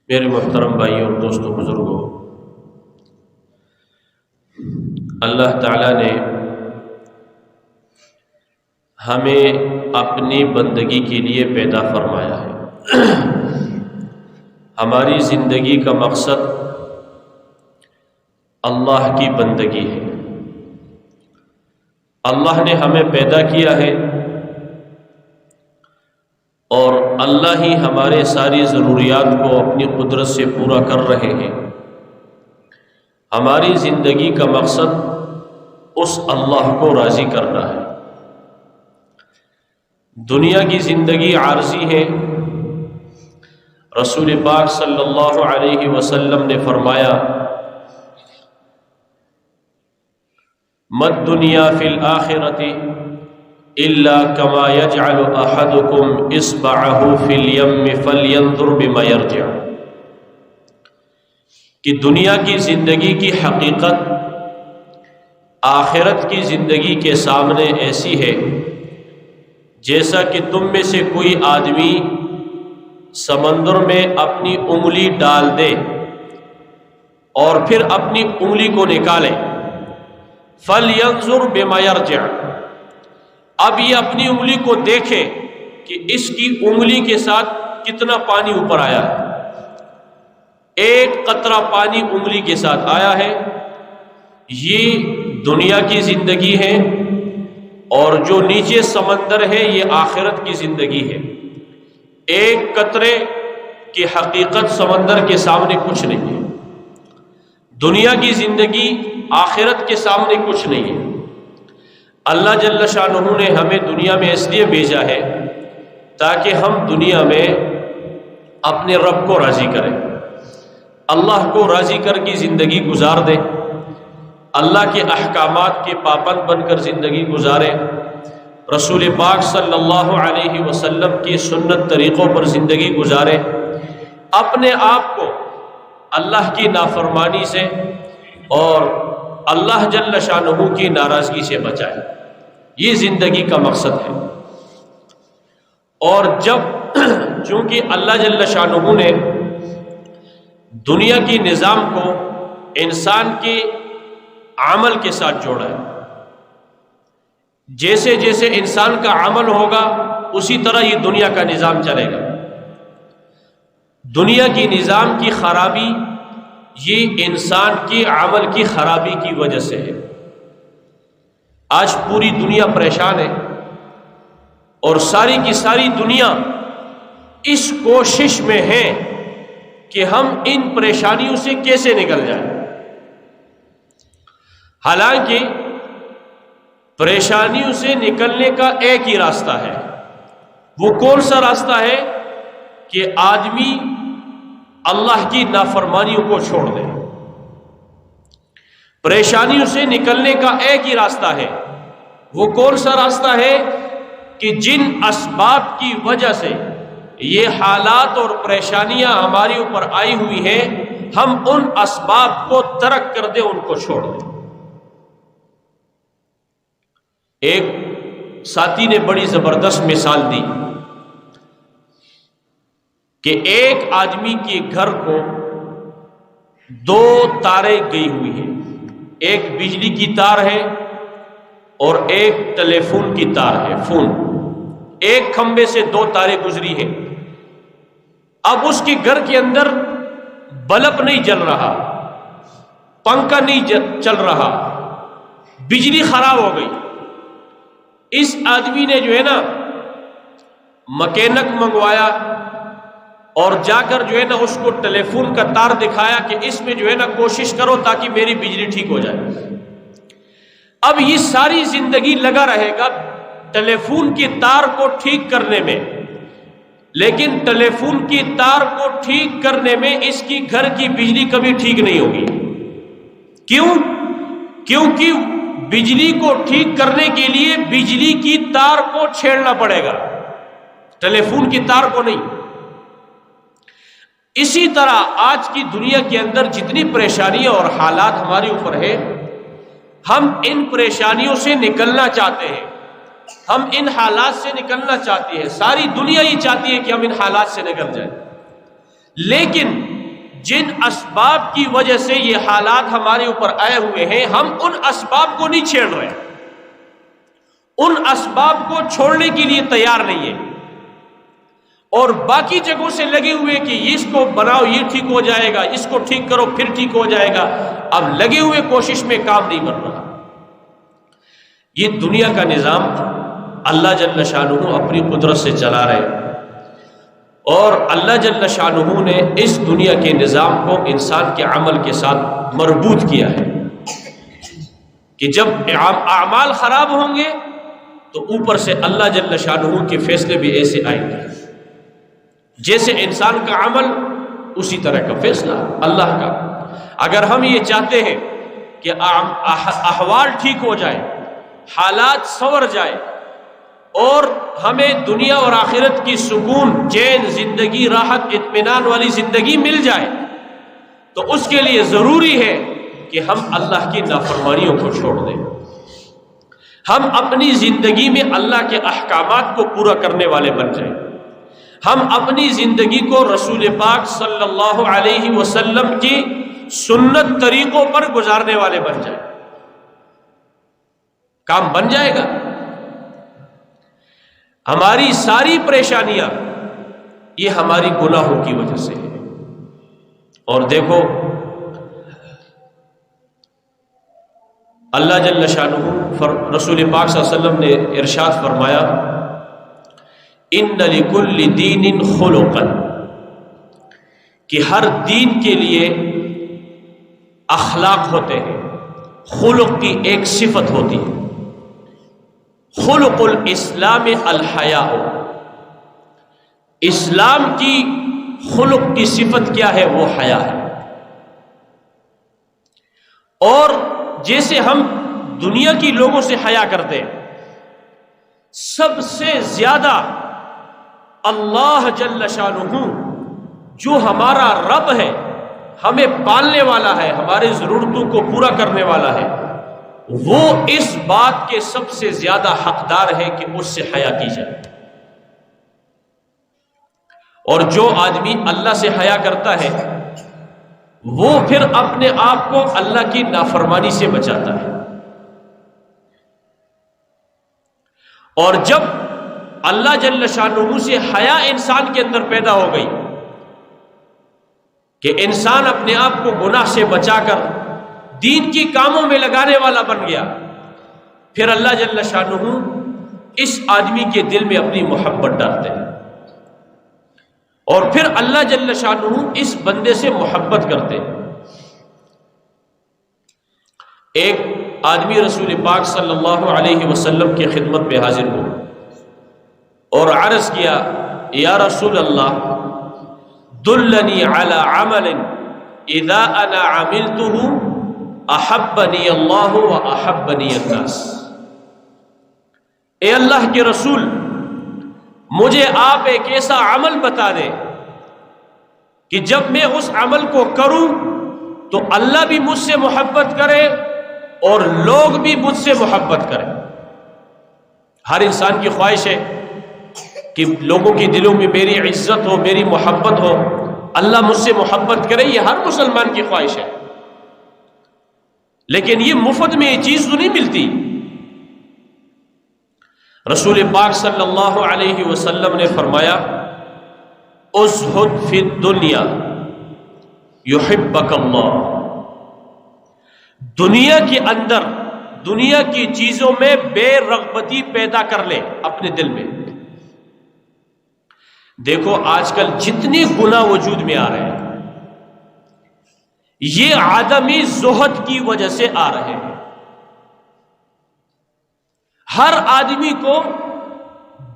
میرے محترم بھائیوں اور دوستوں بزرگوں، اللہ تعالیٰ نے ہمیں اپنی بندگی کے لیے پیدا فرمایا ہے۔ ہماری زندگی کا مقصد اللہ کی بندگی ہے۔ اللہ نے ہمیں پیدا کیا ہے اور اللہ ہی ہمارے ساری ضروریات کو اپنی قدرت سے پورا کر رہے ہیں۔ ہماری زندگی کا مقصد اس اللہ کو راضی کرنا ہے۔ دنیا کی زندگی عارضی ہے۔ رسول پاک صلی اللہ علیہ وسلم نے فرمایا، مَا الدُّنْيَا فِي الْآخِرَةِ إِلَّا كَمَا يَجْعَلُ أَحَدُكُمْ إِصْبَعَهُ فِي الْيَمِّ فَلْيَنْظُرْ بِمَا يَرْجِعُ، کہ دنیا کی زندگی کی حقیقت آخرت کی زندگی کے سامنے ایسی ہے جیسا کہ تم میں سے کوئی آدمی سمندر میں اپنی انگلی ڈال دے اور پھر اپنی انگلی کو نکالے۔ فَلْيَنْظُرْ بِمَا يَرْجِعُ، اب یہ اپنی انگلی کو دیکھے کہ اس کی انگلی کے ساتھ کتنا پانی اوپر آیا ہے۔ ایک قطرہ پانی انگلی کے ساتھ آیا ہے۔ یہ دنیا کی زندگی ہے، اور جو نیچے سمندر ہے یہ آخرت کی زندگی ہے۔ ایک قطرے کی حقیقت سمندر کے سامنے کچھ نہیں ہے۔ دنیا کی زندگی آخرت کے سامنے کچھ نہیں ہے۔ اللہ جل شانہ نے ہمیں دنیا میں اس لیے بھیجا ہے تاکہ ہم دنیا میں اپنے رب کو راضی کریں، اللہ کو راضی کر کی زندگی گزار دیں، اللہ کے احکامات کے پابند بن کر زندگی گزاریں، رسول پاک صلی اللہ علیہ وسلم کی سنت طریقوں پر زندگی گزاریں، اپنے آپ کو اللہ کی نافرمانی سے اور اللہ جل شانہ کی ناراضگی سے بچائیں۔ یہ زندگی کا مقصد ہے۔ اور چونکہ اللہ جل شانہ نے دنیا کی نظام کو انسان کے عمل کے ساتھ جوڑا ہے۔ جیسے جیسے انسان کا عمل ہوگا اسی طرح یہ دنیا کا نظام چلے گا۔ دنیا کی نظام کی خرابی یہ انسان کی عمل کی خرابی کی وجہ سے ہے۔ آج پوری دنیا پریشان ہے، اور ساری کی ساری دنیا اس کوشش میں ہے کہ ہم ان پریشانیوں سے کیسے نکل جائیں۔ حالانکہ پریشانیوں سے نکلنے کا ایک ہی راستہ ہے۔ وہ کون سا راستہ ہے؟ کہ آدمی اللہ کی نافرمانیوں کو چھوڑ دے۔ پریشانیوں سے نکلنے کا ایک ہی راستہ ہے۔ وہ کون سا راستہ ہے؟ کہ جن اسباب کی وجہ سے یہ حالات اور پریشانیاں ہمارے اوپر آئی ہوئی ہیں، ہم ان اسباب کو ترک کر دیں، ان کو چھوڑ دیں۔ ایک ساتھی نے بڑی زبردست مثال دی کہ ایک آدمی کے گھر کو دو تاریں گئی ہوئی ہیں، ایک بجلی کی تار ہے اور ایک ٹیلی فون کی تار ہے، فون۔ ایک کھمبے سے دو تاریں گزری ہیں۔ اب اس کے گھر کے اندر بلب نہیں جل رہا، پنکھا نہیں چل رہا، بجلی خراب ہو گئی۔ اس آدمی نے جو ہے نا مکینک منگوایا اور جا کر جو ہے نا اس کو ٹیلی فون کا تار دکھایا کہ اس میں جو ہے نا کوشش کرو تاکہ میری بجلی ٹھیک ہو جائے۔ اب یہ ساری زندگی لگا رہے گا ٹیلی فون کی تار کو ٹھیک کرنے میں، لیکن ٹیلی فون کی تار کو ٹھیک کرنے میں اس کی گھر کی بجلی کبھی ٹھیک نہیں ہوگی۔ کیوں؟ کیونکہ بجلی کو ٹھیک کرنے کے لیے بجلی کی تار کو چھیڑنا پڑے گا، ٹیلی فون کی تار کو نہیں۔ اسی طرح آج کی دنیا کے اندر جتنی پریشانیاں اور حالات ہمارے اوپر ہیں، ہم ان پریشانیوں سے نکلنا چاہتے ہیں، ہم ان حالات سے نکلنا چاہتے ہیں۔ ساری دنیا یہ چاہتی ہے کہ ہم ان حالات سے نکل جائیں، لیکن جن اسباب کی وجہ سے یہ حالات ہمارے اوپر آئے ہوئے ہیں، ہم ان اسباب کو نہیں چھیڑ رہے، ان اسباب کو چھوڑنے کے لیے تیار نہیں ہے، اور باقی جگہوں سے لگے ہوئے کہ اس کو بناؤ یہ ٹھیک ہو جائے گا، اس کو ٹھیک کرو پھر ٹھیک ہو جائے گا۔ اب لگے ہوئے کوشش میں کام نہیں بن رہا۔ یہ دنیا کا نظام اللہ جل شانہ اپنی قدرت سے چلا رہے، اور اللہ جل شانہ نے اس دنیا کے نظام کو انسان کے عمل کے ساتھ مربوط کیا ہے کہ جب اعمال خراب ہوں گے تو اوپر سے اللہ جل شانہ کے فیصلے بھی ایسے آئیں گے، جیسے انسان کا عمل اسی طرح کا فیصلہ اللہ کا۔ اگر ہم یہ چاہتے ہیں کہ احوال ٹھیک ہو جائے، حالات سنور جائے، اور ہمیں دنیا اور آخرت کی سکون، چین زندگی، راحت، اطمینان والی زندگی مل جائے، تو اس کے لیے ضروری ہے کہ ہم اللہ کی نافرمانیوں کو چھوڑ دیں، ہم اپنی زندگی میں اللہ کے احکامات کو پورا کرنے والے بن جائیں، ہم اپنی زندگی کو رسول پاک صلی اللہ علیہ وسلم کی سنت طریقوں پر گزارنے والے بن جائیں۔ کام بن جائے گا۔ ہماری ساری پریشانیاں یہ ہماری گناہوں کی وجہ سے ہے۔ اور دیکھو اللہ جل شانہ رسول پاک صلی اللہ علیہ وسلم نے ارشاد فرمایا، ان لکل دین خلقا، کہ ہر دین کے لیے اخلاق ہوتے ہیں، خلق کی ایک صفت ہوتی ہے۔ خلق الاسلام الحیاء، اسلام کی خلق کی صفت کیا ہے؟ وہ حیا ہے۔ اور جیسے ہم دنیا کی لوگوں سے حیا کرتے ہیں، سب سے زیادہ اللہ جل شانہ جو ہمارا رب ہے، ہمیں پالنے والا ہے، ہماری ضرورتوں کو پورا کرنے والا ہے، وہ اس بات کے سب سے زیادہ حقدار ہے کہ اس سے حیا کی جائے۔ اور جو آدمی اللہ سے حیا کرتا ہے وہ پھر اپنے آپ کو اللہ کی نافرمانی سے بچاتا ہے۔ اور جب اللہ جل شانہ سے حیا انسان کے اندر پیدا ہو گئی کہ انسان اپنے آپ کو گناہ سے بچا کر دین کی کاموں میں لگانے والا بن گیا، پھر اللہ جل شانہ اس آدمی کے دل میں اپنی محبت ڈالتے ہیں، اور پھر اللہ جل شانہ اس بندے سے محبت کرتے ہیں۔ ایک آدمی رسول پاک صلی اللہ علیہ وسلم کی خدمت میں حاضر ہو اور عرض کیا، یا رسول اللہ دلنی علی عمل اذا انا عملته احبنی اللہ و احبنی الناس۔ اے اللہ کے رسول، مجھے آپ ایک ایسا عمل بتا دیں کہ جب میں اس عمل کو کروں تو اللہ بھی مجھ سے محبت کرے اور لوگ بھی مجھ سے محبت کریں۔ ہر انسان کی خواہش ہے کہ لوگوں کے دلوں میں میری عزت ہو، میری محبت ہو، اللہ مجھ سے محبت کرے، یہ ہر مسلمان کی خواہش ہے۔ لیکن یہ مفت میں یہ چیز تو نہیں ملتی۔ رسول پاک صلی اللہ علیہ وسلم نے فرمایا، ازہد فی الدنیا یحبک اللہ۔ دنیا کے اندر، دنیا کی چیزوں میں بے رغبتی پیدا کر لے اپنے دل میں۔ دیکھو آج کل جتنے گناہ وجود میں آ رہے ہیں یہ عدمی زہد کی وجہ سے آ رہے ہیں۔ ہر آدمی کو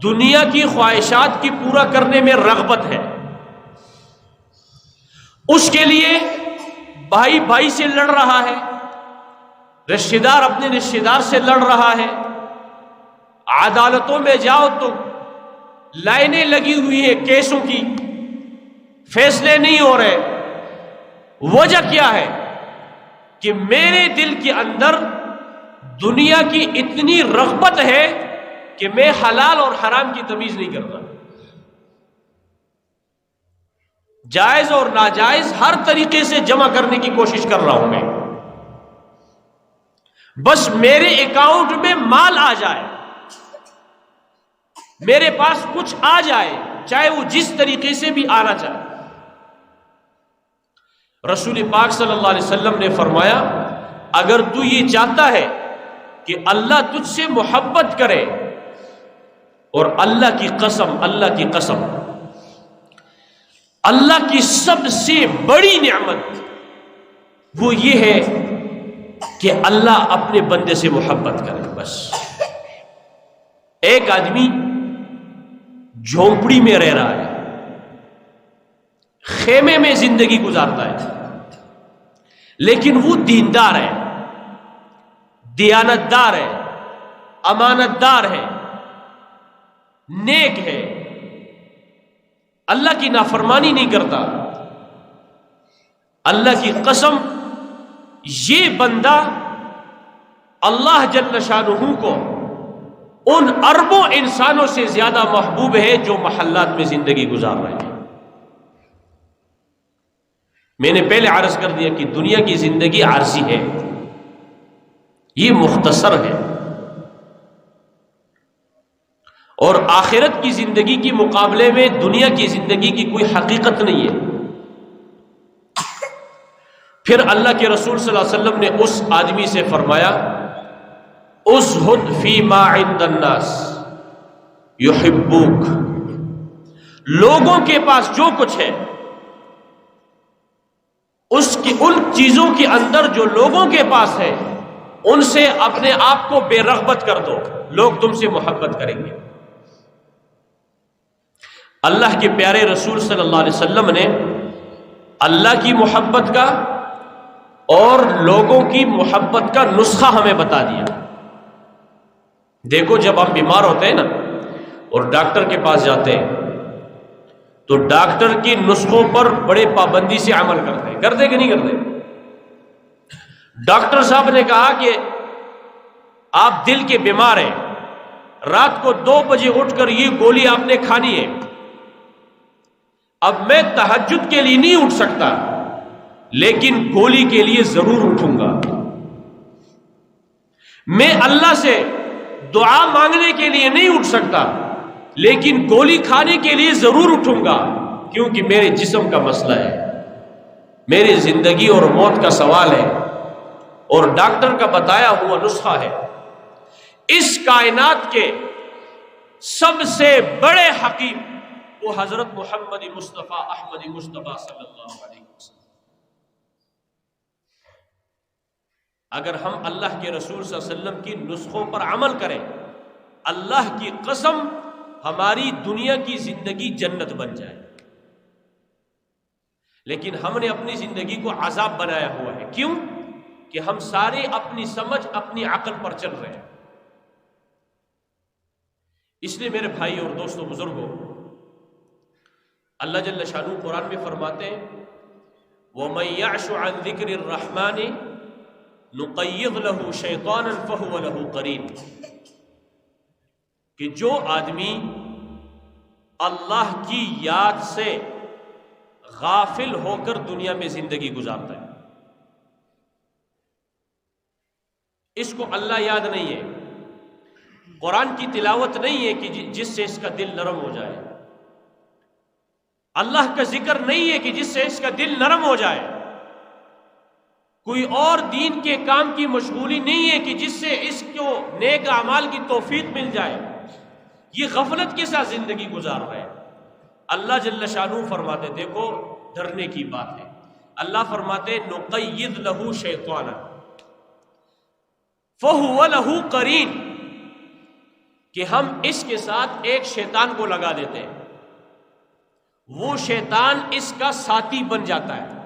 دنیا کی خواہشات کی پورا کرنے میں رغبت ہے، اس کے لیے بھائی بھائی سے لڑ رہا ہے، رشتہ دار اپنے رشتہ دار سے لڑ رہا ہے، عدالتوں میں جاؤ تو لائنیں لگی ہوئی ہیں کیسوں کی، فیصلے نہیں ہو رہے۔ وجہ کیا ہے؟ کہ میرے دل کے اندر دنیا کی اتنی رغبت ہے کہ میں حلال اور حرام کی تمیز نہیں کرتا۔ جائز اور ناجائز ہر طریقے سے جمع کرنے کی کوشش کر رہا ہوں میں، بس میرے اکاؤنٹ میں مال آ جائے، میرے پاس کچھ آ جائے، چاہے وہ جس طریقے سے بھی آنا چاہے۔ رسول پاک صلی اللہ علیہ وسلم نے فرمایا اگر تو یہ چاہتا ہے کہ اللہ تجھ سے محبت کرے، اور اللہ کی قسم، اللہ کی قسم، اللہ کی سب سے بڑی نعمت وہ یہ ہے کہ اللہ اپنے بندے سے محبت کرے۔ بس ایک آدمی جھونپڑی میں رہ رہا ہے، خیمے میں زندگی گزارتا ہے، لیکن وہ دیندار ہے، دیانتدار ہے، امانت دار ہے، نیک ہے، اللہ کی نافرمانی نہیں کرتا۔ اللہ کی قسم یہ بندہ اللہ جل شانہ کو ان اربوں انسانوں سے زیادہ محبوب ہے جو محلات میں زندگی گزار رہے ہیں۔ میں نے پہلے عرض کر دیا کہ دنیا کی زندگی عارضی ہے، یہ مختصر ہے، اور آخرت کی زندگی کے مقابلے میں دنیا کی زندگی کی کوئی حقیقت نہیں ہے۔ پھر اللہ کے رسول صلی اللہ علیہ وسلم نے اس آدمی سے فرمایا اُزْهُدْ فِي مَا عِندَ النَّاسِ يُحِبُّوكَ، لوگوں کے پاس جو کچھ ہے ان چیزوں کے اندر جو لوگوں کے پاس ہے ان سے اپنے آپ کو بے رغبت کر دو، لوگ تم سے محبت کریں گے۔ اللہ کے پیارے رسول صلی اللہ علیہ وسلم نے اللہ کی محبت کا اور لوگوں کی محبت کا نسخہ ہمیں بتا دیا۔ دیکھو جب ہم بیمار ہوتے ہیں نا اور ڈاکٹر کے پاس جاتے ہیں تو ڈاکٹر کی نسخوں پر بڑے پابندی سے عمل کرتے کہ نہیں کرتے؟ ڈاکٹر صاحب نے کہا کہ آپ دل کے بیمار ہیں، رات کو 2 بجے اٹھ کر یہ گولی آپ نے کھانی ہے۔ اب میں تہجد کے لیے نہیں اٹھ سکتا، لیکن گولی کے لیے ضرور اٹھوں گا۔ میں اللہ سے دعا مانگنے کے لیے نہیں اٹھ سکتا، لیکن گولی کھانے کے لیے ضرور اٹھوں گا، کیونکہ میرے جسم کا مسئلہ ہے، میری زندگی اور موت کا سوال ہے، اور ڈاکٹر کا بتایا ہوا نسخہ ہے۔ اس کائنات کے سب سے بڑے حکیم وہ حضرت محمد مصطفیٰ احمد مصطفیٰ صلی اللہ علیہ وسلم۔ اگر ہم اللہ کے رسول صلی اللہ علیہ وسلم کی نسخوں پر عمل کریں، اللہ کی قسم ہماری دنیا کی زندگی جنت بن جائے، لیکن ہم نے اپنی زندگی کو عذاب بنایا ہوا ہے۔ کیوں؟ کہ ہم سارے اپنی سمجھ، اپنی عقل پر چل رہے ہیں۔ اس لیے میرے بھائی اور دوستوں، بزرگوں، اللہ جل شانہ قرآن میں فرماتے ہیں وَمَن يَعْشُ عَن ذِكْرِ الرَّحْمَنِ نُقَيِّضْ لَهُ شَيْطَانًا فَهُوَ لَهُ قَرِينٌ، کہ جو آدمی اللہ کی یاد سے غافل ہو کر دنیا میں زندگی گزارتا ہے، اس کو اللہ یاد نہیں ہے، قرآن کی تلاوت نہیں ہے کہ جس سے اس کا دل نرم ہو جائے، اللہ کا ذکر نہیں ہے کہ جس سے اس کا دل نرم ہو جائے، کوئی اور دین کے کام کی مشغولی نہیں ہے کہ جس سے اس کو نیک اعمال کی توفیق مل جائے، یہ غفلت کے ساتھ زندگی گزار رہے ہیں۔ اللہ جل شانہ فرماتے، دیکھو ڈرنے کی بات ہے، اللہ فرماتے نقید لہو شیطانا فہو لہو قرین، کہ ہم اس کے ساتھ ایک شیطان کو لگا دیتے ہیں، وہ شیطان اس کا ساتھی بن جاتا ہے۔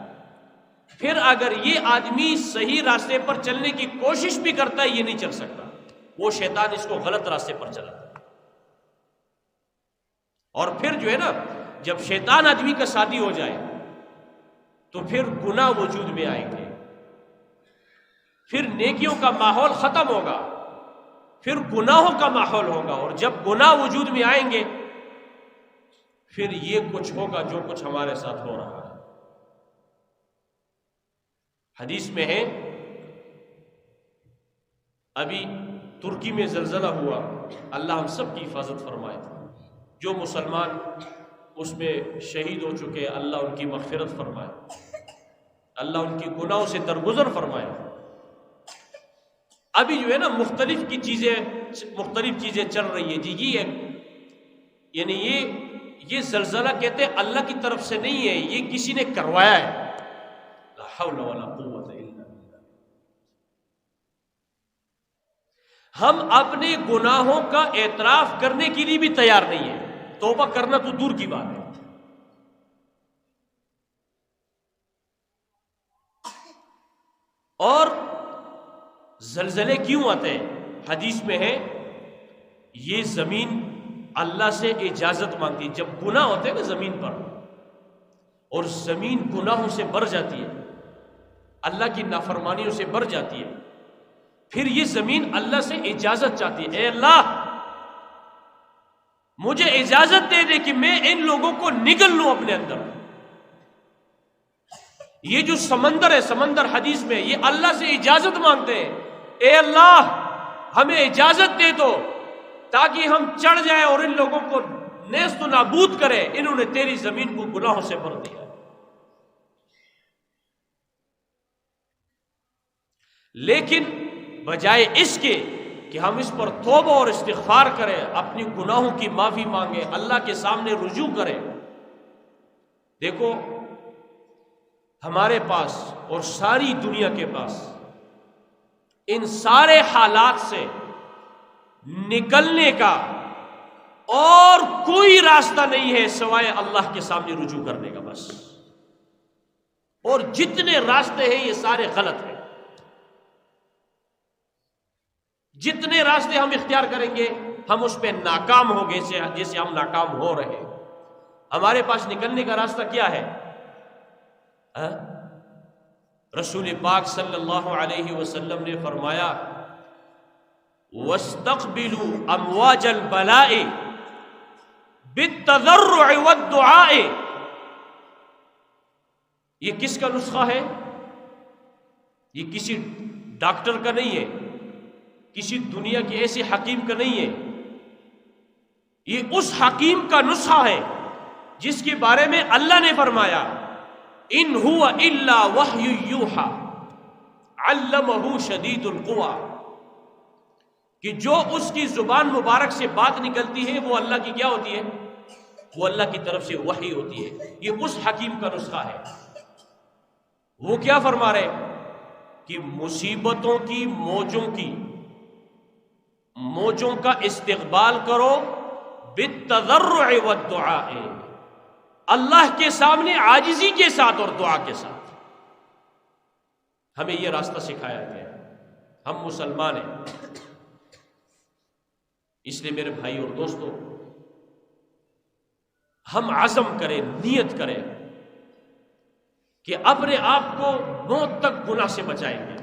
پھر اگر یہ آدمی صحیح راستے پر چلنے کی کوشش بھی کرتا ہے، یہ نہیں چل سکتا، وہ شیطان اس کو غلط راستے پر چلاتا ہے۔ اور پھر جو ہے نا، جب شیطان آدمی کا ساتھی ہو جائے تو پھر گناہ وجود میں آئیں گے، پھر نیکیوں کا ماحول ختم ہوگا، پھر گناہوں کا ماحول ہوگا، اور جب گناہ وجود میں آئیں گے پھر یہ کچھ ہوگا جو کچھ ہمارے ساتھ ہو رہا ہے۔ حدیث میں ہے، ابھی ترکی میں زلزلہ ہوا، اللہ ہم سب کی حفاظت فرمائے، جو مسلمان اس میں شہید ہو چکے اللہ ان کی مغفرت فرمائے، اللہ ان کی گناہوں سے درگزر فرمائے۔ ابھی جو ہے نا مختلف چیزیں چل رہی ہیں جی، یعنی یہ زلزلہ کہتے ہیں اللہ کی طرف سے نہیں ہے، یہ کسی نے کروایا ہے۔ لا حول ولا قوت الا باللہ۔ ہم اپنے گناہوں کا اعتراف کرنے کے لیے بھی تیار نہیں ہیں، توبہ کرنا تو دور کی بات ہے۔ اور زلزلے کیوں آتے ہیں؟ حدیث میں ہے یہ زمین اللہ سے اجازت مانگتی ہے۔ جب گناہ ہوتے ہیں نا زمین پر، اور زمین گناہوں سے بھر جاتی ہے، اللہ کی نافرمانیوں سے بھر جاتی ہے، پھر یہ زمین اللہ سے اجازت چاہتی ہے، اے اللہ مجھے اجازت دے دے کہ میں ان لوگوں کو نگل لوں اپنے اندر۔ یہ جو سمندر ہے، سمندر حدیث میں یہ اللہ سے اجازت مانگتے ہیں، اے اللہ ہمیں اجازت دے دو تاکہ ہم چڑھ جائیں اور ان لوگوں کو نیست و نابود کرے، انہوں نے تیری زمین کو گناہوں سے بھر دیا۔ لیکن بجائے اس کے کہ ہم اس پر توبہ اور استغفار کریں، اپنی گناہوں کی معافی مانگیں، اللہ کے سامنے رجوع کریں، دیکھو ہمارے پاس اور ساری دنیا کے پاس ان سارے حالات سے نکلنے کا اور کوئی راستہ نہیں ہے سوائے اللہ کے سامنے رجوع کرنے کا بس۔ اور جتنے راستے ہیں یہ سارے غلط ہیں۔ جتنے راستے ہم اختیار کریں گے ہم اس پہ ناکام ہوں گے، جیسے ہم ناکام ہو رہے ہیں۔ ہمارے پاس نکلنے کا راستہ کیا ہے؟ رسول پاک صلی اللہ علیہ وسلم نے فرمایا وَاسْتَقْبِلُوا أَمْوَاجَ الْبَلَاءِ بِالتَّضَرُّعِ وَالدُّعَاءِ۔ یہ کس کا نسخہ ہے؟ یہ کسی ڈاکٹر کا نہیں ہے، کسی دنیا کے ایسے حکیم کا نہیں ہے، یہ اس حکیم کا نسخہ ہے جس کے بارے میں اللہ نے فرمایا ان هو الا وحی یوحى علمہ شدید القوى، کہ جو اس کی زبان مبارک سے بات نکلتی ہے وہ اللہ کی کیا ہوتی ہے؟ وہ اللہ کی طرف سے وحی ہوتی ہے۔ یہ اس حکیم کا نسخہ ہے۔ وہ کیا فرما رہے کہ مصیبتوں کی موجوں کا استقبال کرو بالتضرع والدعاء، اللہ کے سامنے عاجزی کے ساتھ اور دعا کے ساتھ۔ ہمیں یہ راستہ سکھایا گیا۔ ہم مسلمان ہیں، اس لیے میرے بھائی اور دوستو ہم عزم کریں، نیت کریں کہ اپنے آپ کو موت تک گناہ سے بچائیں گے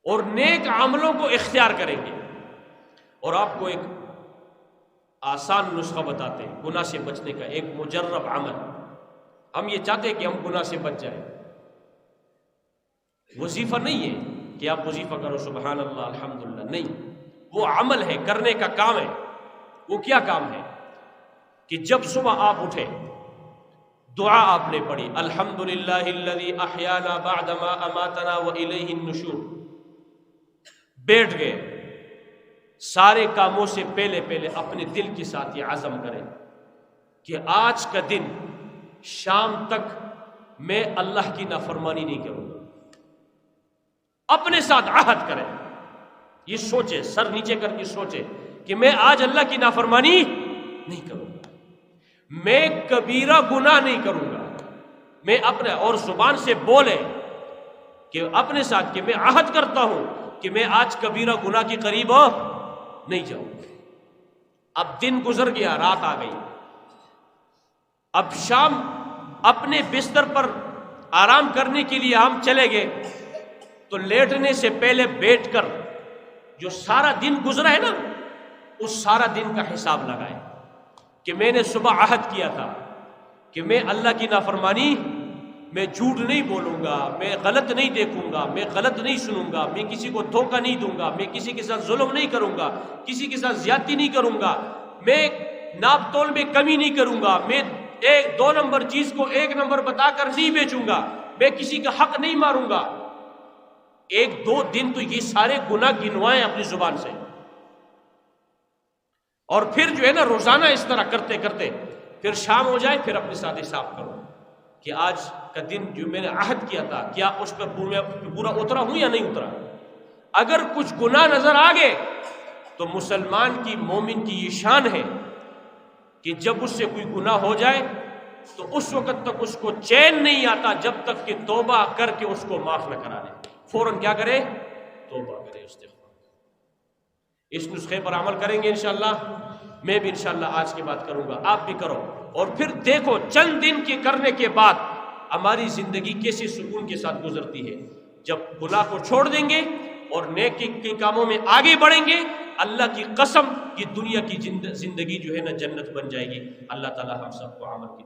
اور نیک عملوں کو اختیار کریں گے۔ اور آپ کو ایک آسان نسخہ بتاتے ہیں گناہ سے بچنے کا، ایک مجرب عمل۔ ہم یہ چاہتے ہیں کہ ہم گناہ سے بچ جائیں۔ وظیفہ نہیں ہے کہ آپ وظیفہ کرو سبحان اللہ الحمدللہ، نہیں، وہ عمل ہے، کرنے کا کام ہے۔ وہ کیا کام ہے کہ جب صبح آپ اٹھے دعا آپ نے پڑھی الحمدللہ الذی احیانا بعدما اماتنا والیہ النشور، بیٹھ گئے، سارے کاموں سے پہلے اپنے دل کے ساتھ یہ عزم کریں کہ آج کا دن شام تک میں اللہ کی نافرمانی نہیں کروں گا۔ اپنے ساتھ عہد کریں، یہ سوچے، سر نیچے کر کے سوچے کہ میں آج اللہ کی نافرمانی نہیں کروں گا، میں کبیرہ گناہ نہیں کروں گا۔ میں اپنے اور زبان سے بولے کہ اپنے ساتھ کہ میں عہد کرتا ہوں کہ میں آج کبیرہ گناہ کے قریب نہیں جاؤں۔ اب دن گزر گیا، رات آ گئی، اب شام اپنے بستر پر آرام کرنے کے لیے ہم چلے گئے، تو لیٹنے سے پہلے بیٹھ کر جو سارا دن گزرا ہے نا، اس سارا دن کا حساب لگائیں کہ میں نے صبح عہد کیا تھا کہ میں اللہ کی نافرمانی، میں جھوٹ نہیں بولوں گا، میں غلط نہیں دیکھوں گا، میں غلط نہیں سنوں گا، میں کسی کو دھوکہ نہیں دوں گا، میں کسی کے ساتھ ظلم نہیں کروں گا، کسی کے ساتھ زیادتی نہیں کروں گا، میں ناپ تول میں کمی نہیں کروں گا، میں ایک 2 نمبر چیز کو 1 نمبر بتا کر نہیں بیچوں گا، میں کسی کا حق نہیں ماروں گا۔ 1-2 دن تو یہ سارے گناہ گنوائیں اپنی زبان سے، اور پھر جو ہے نا روزانہ اس طرح کرتے کرتے پھر شام ہو جائے، پھر اپنے ساتھ حساب کرو کہ آج کا دن جو میں نے عہد کیا تھا کیا اس پر پورا اترا ہوں یا نہیں اترا۔ اگر کچھ گناہ نظر آ گئے تو مسلمان کی، مومن کی یہ شان ہے کہ جب اس سے کوئی گناہ ہو جائے تو اس وقت تک اس کو چین نہیں آتا جب تک کہ توبہ کر کے اس کو معاف نہ کرا دے۔ فوراً کیا کرے؟ توبہ کرے، استغفار۔ اس نسخے پر عمل کریں گے انشاءاللہ، میں بھی انشاءاللہ آج کے بعد کروں گا، آپ بھی کرو، اور پھر دیکھو چند دن کے کرنے کے بعد ہماری زندگی کیسے سکون کے ساتھ گزرتی ہے۔ جب گناہ کو چھوڑ دیں گے اور نیکی کے کاموں میں آگے بڑھیں گے، اللہ کی قسم یہ دنیا کی زندگی جو ہے نا جنت بن جائے گی۔ اللہ تعالی ہم سب کو عمل کی